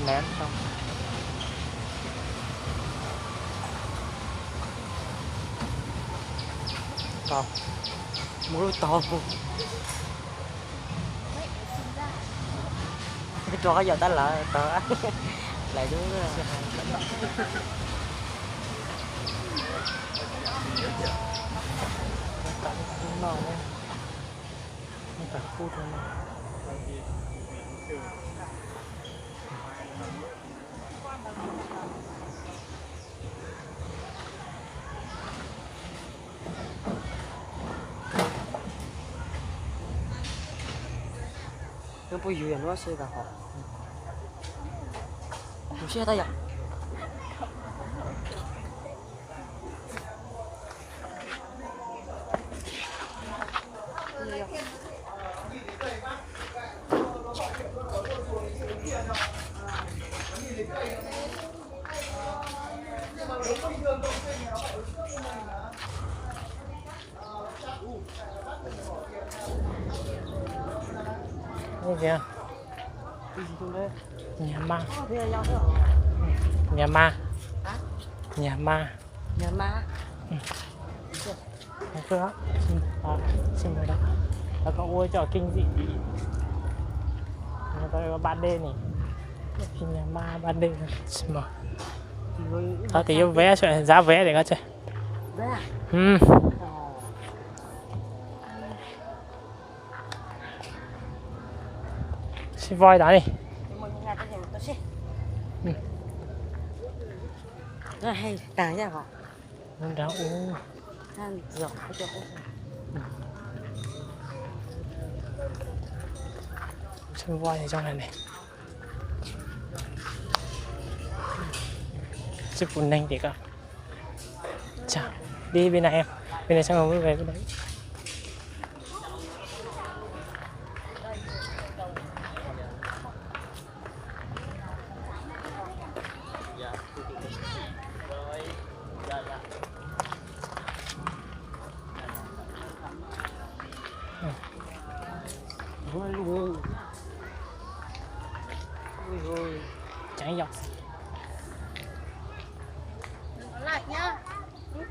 mén xong. To, mũi to. Cho cái giờ ta lại tờ lại đúng rồi. Màu này, cả khu thôi này. Nó bùi duyên quá xe cả họ. Xe tay à? Đây kìa. Nhà ma. Nhà ma. Nhà ma. Nhà ma. Cái đó. Xin rồi đó. Nó có ua cho kinh dị. Nó có ban đêm này. Nhà ma ban đêm. Xin mời. Thôi thì vé giá vé để coi chơi. Vé à? Xin voi đó đi. Rất hay, tàng nha hả? Nó đã uống. Tàng dọc cho uống. Xin voi ở trong này này. Sức phụ nhanh thì cả. Chào. Đi bên này em. Bên này xong rồi mới về bên đấy. Ôi ôi. Ôi ôi. Chạy dọc. Lạc nhá.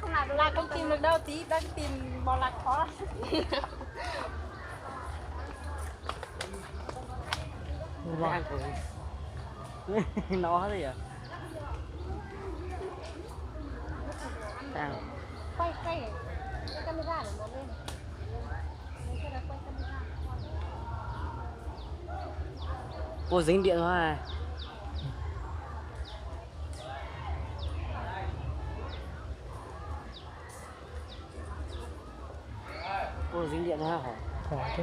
Không lạc được, lạc không tìm được đâu, tí đang tìm bò lạc khó lắm. Lạc rồi. Nó gì à? Tàng. Quay cái camera để nó lên. Lấy cái đó quay camera. Cô dính điện hoa này. Cô dính điện hoa hả? Hỏi chứ.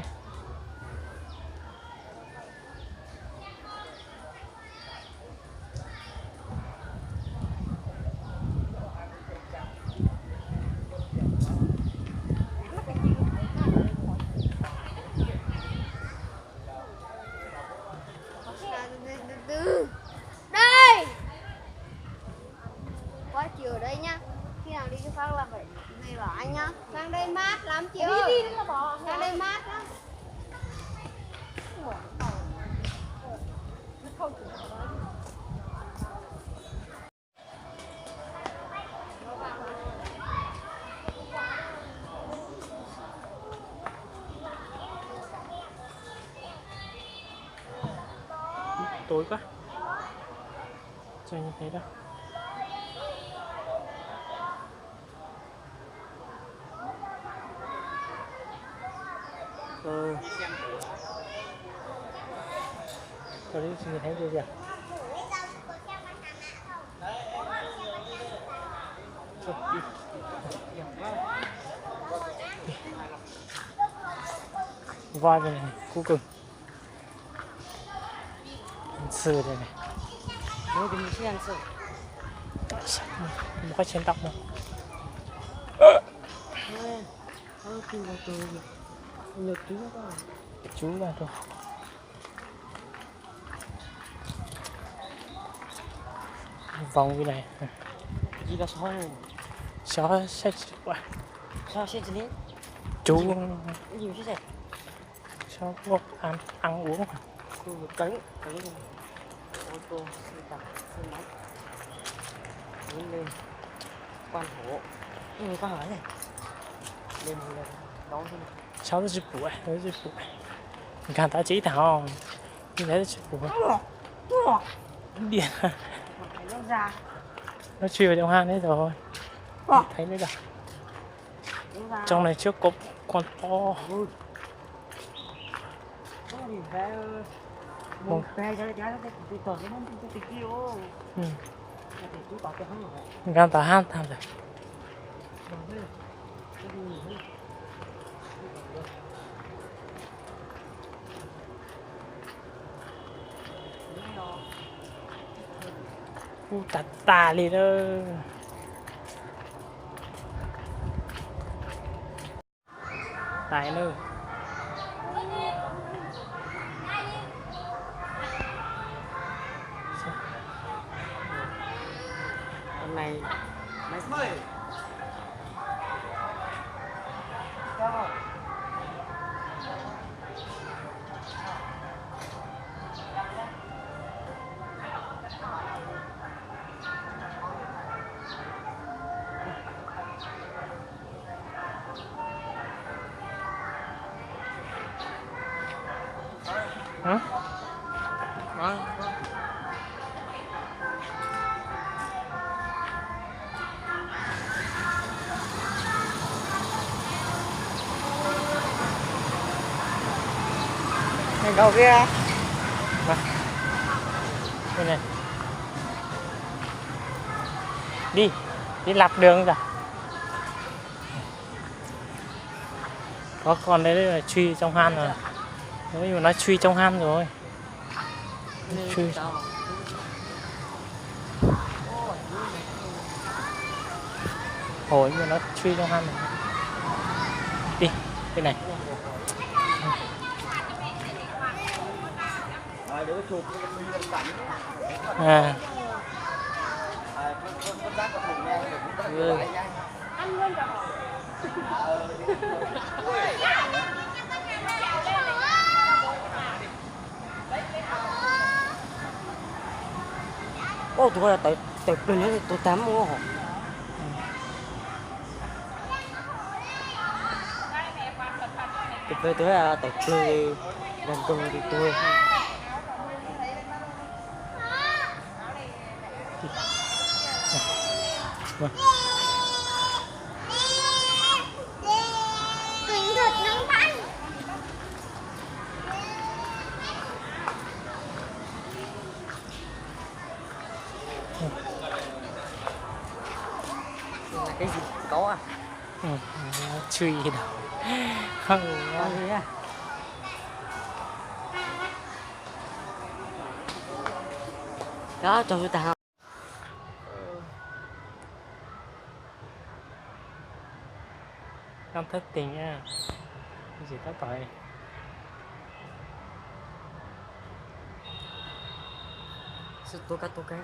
Đây. Qua chiều đây nhá. Khi nào đi cái phao là phải này bảo anh nhá. Sang đây mát lắm chị ơi. Đi là bỏ. Sang đây mát lắm. Tối quá. Chơi như thế đâu. Tôi đi nhìn thấy chưa kìa. Voi bên này, cú cưng. Sư đây này. Nó thì mình sẽ ăn sữa. Một cái trên tóc đâu. Khi mà tôi nhật chú đó. Chú vào rồi. Vòng cái này. Gì là sói này? Chó sẽ quá. Sao sẽ đến? Chú Gì mà sẽ cho ăn uống. cánh tô xe đạp xe máy muốn lên quan hộ có hỏi này lên đón thế nào 小的是补哎，有的是补哎。你看他这一套，应该是补。Điên. phải nó ra Nó chui vào trong hang đấy rồi. Thấy đấy là nó ra trong này trước có con to. có gì về một về cho nó cái tuần nó không cái kia ô Ừ. thì chú bảo cái hắn rồi Mình đang tả hang tham rồi. Tạt tà đi đó. Tại nữa. hôm nay mấy mươi cho Hả? này đâu kia Mà. Đây này. Đi, đi lặp đường ra. Có con đấy là truy trong hang rồi. Đấy mà nó truy trong hang rồi. Truy. Ôi mà nó truy trong hang rồi. Đi, bên này. À. ô tụi là tự tự bên đó tụi tắm mua hả tụi là tự chơi làm công thì tôi Vâng. Kính thật nóng bắn. là cái gì có à Ừ, nó truy đâu. Không. có gì à đó cho tụi tao Đang thất tình nha. Cái gì tất tội. sao tôi cái đó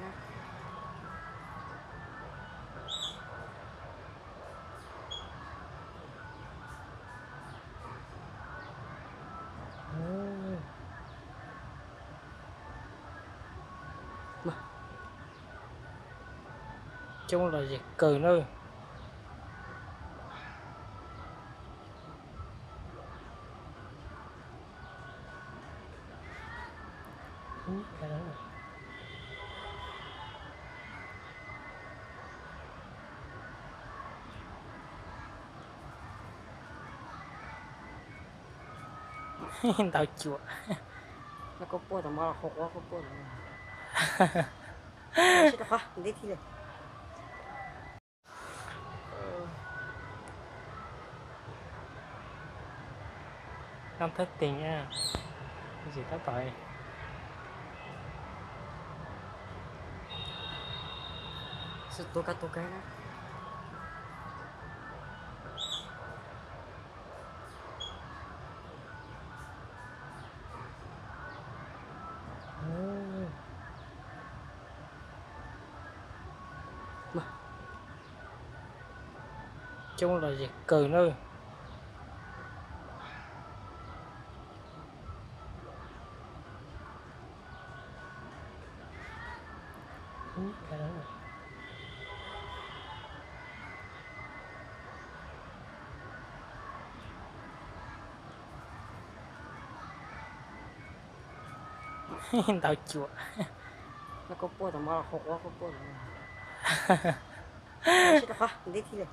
mà Chung là gì cừ nữa. Cái đó rồi. Tao chùa. nó có bố tao mà là không có bố tao mà đâu qua đi thi này Đang thất tình nha. Cái gì tất tội. sao tôi cái đó mà Chung là gì cừ nữa. Cái đó rồi. Tao chùa. nó có bùa tao mà là khổ quá có bùa tao mà. Chết rồi, đi thi rồi.